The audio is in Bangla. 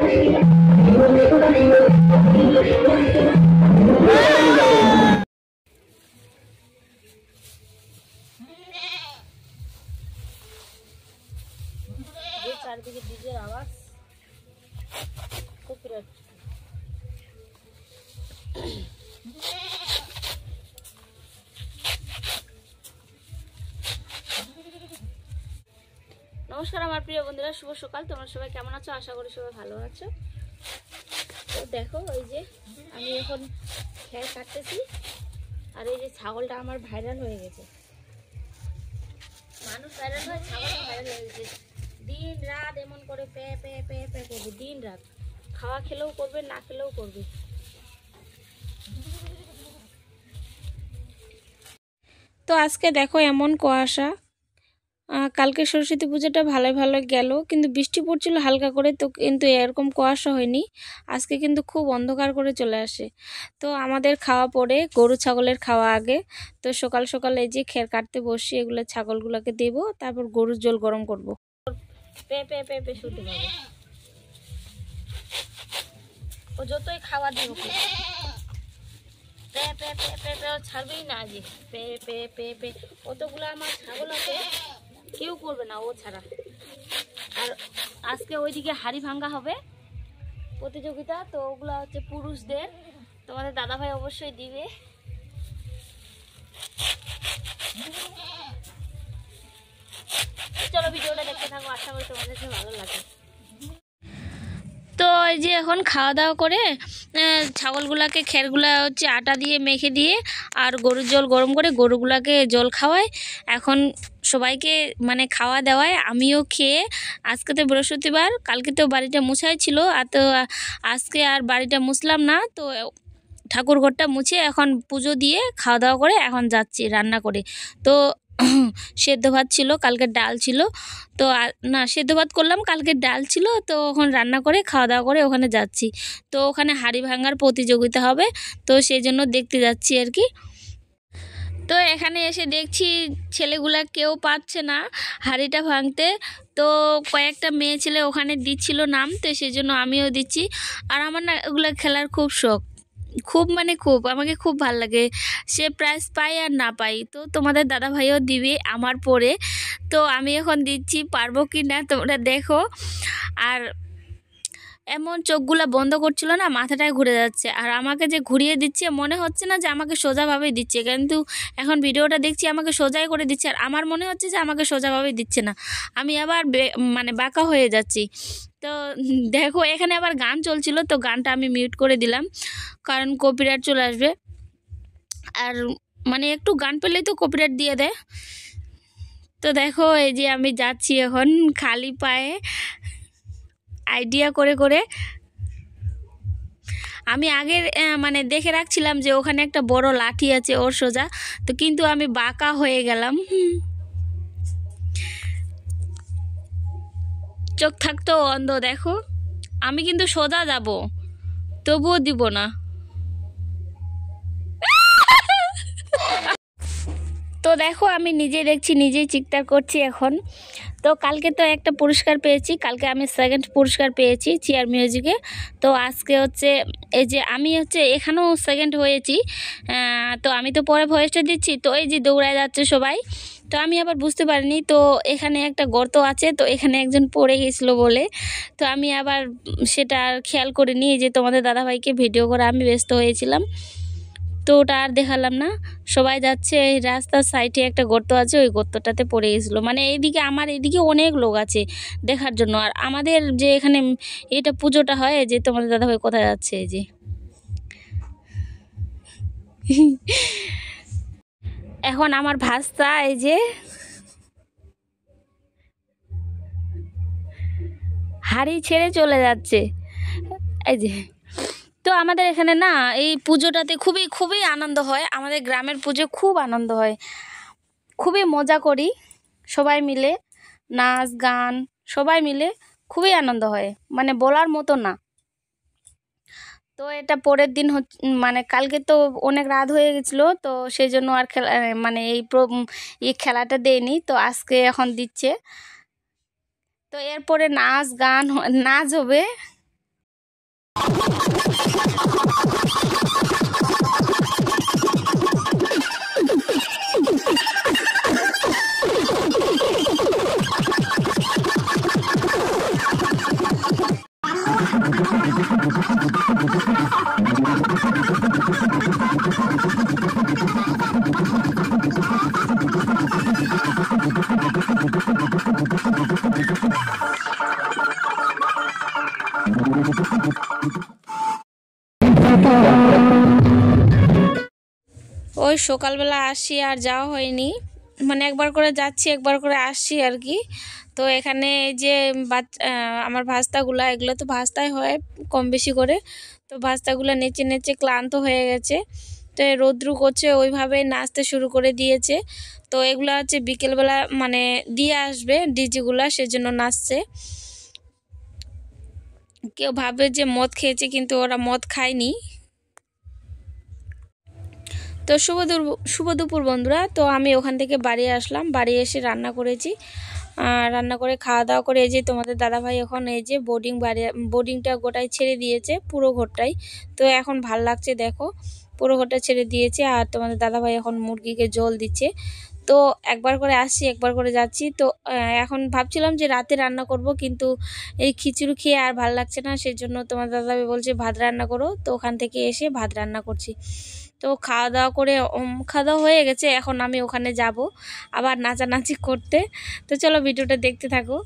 চারদিকে ডিজের আওয়াজ কপিরাইট। নমস্কার আমার প্রিয় বন্ধুরা, শুভ সকাল। তোমরা সবাই কেমন আছো? আশা করি সবাই ভালো আছো। তো দেখো, ওই যে আমি এখন খের কাটতেছি, আর এই যে ছাগলটা আমার ভাইরাল হয়ে গেছে। মানুষ ভাইরাল হয়, ছাগলটা ভাইরাল হয়ে গেছে। দিন রাত এমন করে পে পে পে পে করবে, দিন রাত। খাওয়া খেলেও করবে, না খেলেও করবে। তো আজকে দেখো এমন কুয়াশা। কালকে সরস্বতী পূজাটা ভালোই ভালো গেল, কিন্তু বৃষ্টি পড়ছিল হালকা করে, তো কিন্তু এরকম কুয়াশা হয়নি। আজকে কিন্তু খুব অন্ধকার করে চলে আসে। তো আমাদের খাওয়া পরে, গরু ছাগলের খাওয়া আগে। তো সকাল সকাল এই যে খের কাটতে বসি, এগুলো ছাগলগুলোকে দেব, তারপর গরুর জল গরম করব। পে পে পে পে শুনতে পাবে, ও যতই খাওয়া দিব পে পে পে পে পে ছাড়বেই না। আজ পে পে পে পে কতগুলো আমার ছাগল আছে, কেউ করবে না ও ছাড়া। আর আজকে ওইদিকে হাড়ি ভাঙ্গা হবে প্রতিযোগিতা, তো ওগুলো হচ্ছে পুরুষদের। তোমাদের দাদাভাই অবশ্যই দিবে। চলো ভিডিওটা দেখতে থাকো, আশা করি তোমাদের কাছে ভালো লাগে। তো এই যে এখন খাওয়া দাওয়া করে ছাগলগুলাকে খেরগুলা হচ্ছে আটা দিয়ে মেখে দিয়ে আর গরুর জল গরম করে গরুগুলাকে জল খাওয়ায়। এখন সবাইকে মানে খাওয়া দাওয়ায় আমিও খেয়ে, আজকে তো বৃহস্পতিবার, কালকে তো বাড়িটা মুছাই ছিল, আর তো আজকে আর বাড়িটা মুছলাম না। তো ঠাকুর ঘরটা মুছে এখন পুজো দিয়ে খাওয়া দাওয়া করে এখন যাচ্ছি রান্না করে। তো সেদ্ধ ভাত ছিল, কালকের ডাল ছিল, তো না সেদ্ধ ভাত করলাম, কালকের ডাল ছিল, তো ওখানে রান্না করে খাওয়া দাওয়া করে ওখানে যাচ্ছি। তো ওখানে হাঁড়ি ভাঙার প্রতিযোগিতা হবে, তো সেই জন্য দেখতে যাচ্ছি আর কি। তো এখানে এসে দেখছি ছেলেগুলা কেউ পাচ্ছে না হাঁড়িটা ভাঙতে। তো কয়েকটা মেয়ে ছেলে ওখানে দিচ্ছিল নাম, তো সেই জন্য আমিও দিচ্ছি। আর আমার না ওগুলো খেলার খুব শখ, খুব মানে খুব, আমাকে খুব ভাল লাগে। সে প্রাইজ পাই আর না পাই, তো তোমাদের দাদা ভাইও দিবে আমার পরে। তো আমি এখন দিচ্ছি, পারবো কি না তোমরা দেখো। আর এমন চোখগুলা বন্ধ করছিল না, মাথাটায় ঘুরে যাচ্ছে। আর আমাকে যে ঘুরিয়ে দিচ্ছে, মনে হচ্ছে না যে আমাকে সোজাভাবেই দিচ্ছে, কিন্তু এখন ভিডিওটা দেখছি আমাকে সোজাই করে দিচ্ছে, আর আমার মনে হচ্ছে যে আমাকে সোজাভাবেই দিচ্ছে না, আমি আবার মানে বাঁকা হয়ে যাচ্ছি। তো দেখো এখানে আবার গান চলছিল, তো গানটা আমি মিউট করে দিলাম, কারণ কপিরাইট চলে আসবে। আর মানে একটু গান পেলেই তো কপিরাইট দিয়ে দেয়। তো দেখো এই যে আমি যাচ্ছি এখন খালি পায়ে, আইডিয়া করে করে। আমি আগের মানে দেখে রাখছিলাম যে ওখানে একটা বড় লাঠি আছে ওর সোজা, তো কিন্তু আমি বাঁকা হয়ে গেলাম। চোখ থাকতো অন্ধ। দেখো আমি কিন্তু সোজা যাব, তবুও দিব না। তো দেখো আমি নিজে দেখছি, নিজেই চিৎকার করছি এখন। তো কালকে তো একটা পুরস্কার পেয়েছি, কালকে আমি সেকেন্ড পুরস্কার পেয়েছি চেয়ার মিউজিকে। তো আজকে হচ্ছে এই যে আমি হচ্ছে এখানেও সেকেন্ড হয়েছি। তো আমি তো পরে ভয়েসটা দিচ্ছি, তো এই যে দৌড়ায় যাচ্ছে সবাই। তো আমি আবার বুঝতে পারিনি, তো এখানে একটা গর্ত আছে, তো এখানে একজন পড়ে গেছিলো বলে, তো আমি আবার সেটা আর খেয়াল করিনি। এই যে তোমাদের দাদাভাইকে ভিডিও করে আমি ব্যস্ত হয়েছিলাম, তো ওটা আর দেখালাম না। সবাই যাচ্ছে, এই রাস্তার সাইডে একটা গর্ত আছে, ওই গর্তটাতে পড়ে গেছিলো। মানে এইদিকে আমার এইদিকে অনেক লোক আছে দেখার জন্য। আর আমাদের যে এখানে এটা পুজোটা হয়, যে তোমাদের দাদাভাই কোথায় যাচ্ছে, এই যে এখন আমার ভাস্তা এই যে হাড়ি ছেড়ে চলে যাচ্ছে, এই যে। তো আমাদের এখানে না এই পুজোটাতে খুবই খুবই আনন্দ হয়, আমাদের গ্রামের পুজো খুব আনন্দ হয়, খুবই মজা করি সবাই মিলে, নাচ গান সবাই মিলে খুবই আনন্দ হয়, মানে বলার মতো না। তো এটা পরের দিন মানে কালকে তো অনেক রাত হয়ে গেছিলো, তো সেই জন্য আর খেলা মানে এই খেলাটা দেয়নি, তো আজকে এখন দিচ্ছে। তো এরপরে নাচ গান নাচ হবে, ওই সকালবেলা আসি আর যাওয়া হয়নি, মানে একবার করে যাচ্ছি একবার করে আসছি আর কি। তো এখানে এই যে আমার ভাস্তাগুলা, এগুলো তো ভাস্তাই হয় কম বেশি করে, তো ভাস্তাগুলো নেচে নেচে ক্লান্ত হয়ে গেছে। তো রৌদ্রু করছে ওইভাবে নাচতে শুরু করে দিয়েছে। তো এগুলো হচ্ছে বিকেলবেলা মানে দিয়ে আসবে ডিজেগুলা, সেজন্য নাচছে। কেউ ভাবে যে মদ খেয়েছে, কিন্তু ওরা মদ খায়নি। তো শুভ দুপুর বন্ধুরা। তো আমি ওখান থেকে বাড়ি আসলাম, বাড়ি এসে রান্না করেছি। রান্না করে খাওয়া দাওয়া করে এই যে তোমাদের দাদাভাই এখন এই যে বোর্ডিংটা গোটাই ছেড়ে দিয়েছে, পুরো ঘরটাই। তো এখন ভাল লাগছে, দেখো পুরো ঘরটা ছেড়ে দিয়েছে। আর তোমাদের দাদাভাই এখন মুরগিকে জল দিচ্ছে। তো একবার করে আসছি একবার করে যাচ্ছি। তো এখন ভাবছিলাম যে রাতে রান্না করব, কিন্তু এই খিচুড়ি খেয়ে আর ভাল লাগছে না, সেজন্য তোমার দাদাভাই বলছে ভাত রান্না করো। তো ওখান থেকে এসে ভাত রান্না করছি। তো খাওয়া দাওয়া করে খাওয়া দাওয়া হয়ে গেছে, এখন আমি ওখানে যাব আবার নাচানাচি করতে। তো চলো ভিডিওটা দেখতে থাকো।